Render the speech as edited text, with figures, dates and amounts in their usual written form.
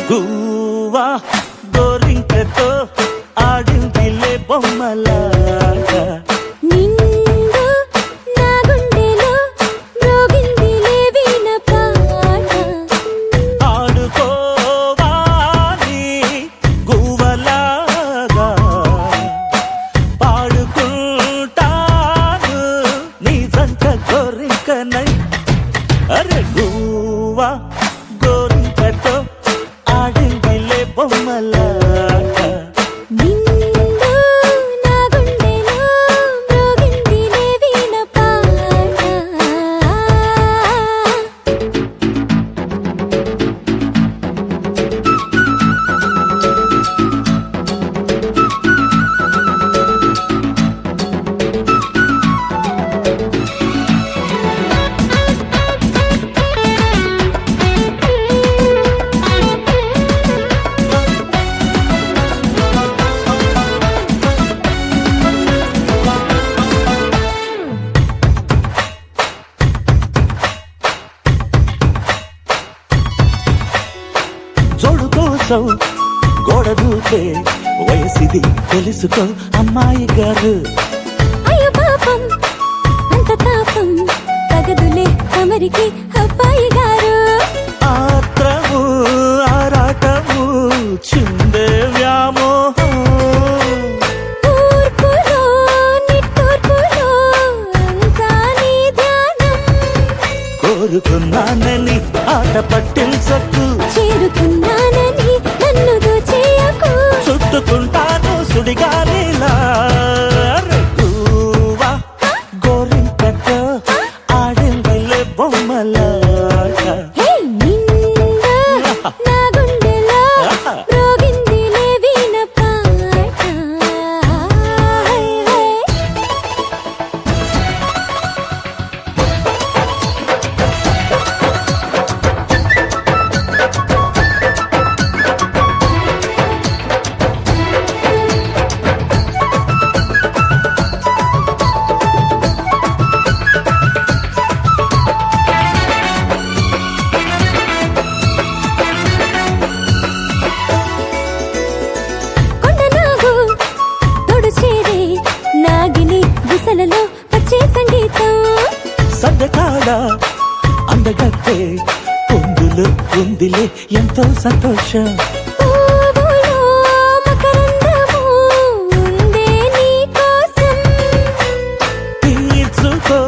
గువ్వా గోరింకతో ఆడిందిలే బొమ్మలాగా నిండు నా గుండెలో మ్రోగిందిలే వీణ పాట ఆడుకోవాలి గువ్వలాగా పాడుకుంటాను నీ జంట గోరింకనై అరే గువ్వా గోరింకతో ఆడిందిలే బొమ్మలాగా నిండు నా గుండెలో మ్రోగిందిలే వీణ పాట జోడు కోసం గోడ దూకే వయసిది తెలుసుకో అమ్మాయి గారు అయ్యో పాపం అంత తాపం తగదులే తమరికి అబ్బాయి గారు ఆత్రము ఆరాటము చిందే వ్యామోహం తూర్పులో నిట్టూర్పులో అంతా నీ ధ్యానం కోరుకున్నానని ఆట పట్టించకు చేరుకున్నానని నన్ను దోచేయకు చుట్టుకుంటాను సుడిగాలిలా గువ్వా గోరింకతో ఆడిందిలే బొమ్మలాగా హే నిండు నా గుండెలో మ్రోగిందిలే వీణ పాట హై హై కొండనాగు తోడు చేరే నాగిని గుసలలో వచ్చే సంగీతం సద్దకాడ అందగత్తే పొందులు ఉందిలే ఎంతో సంతోషం పువ్వులో మకరందము ఉందే నీ కోసం తీర్చుకో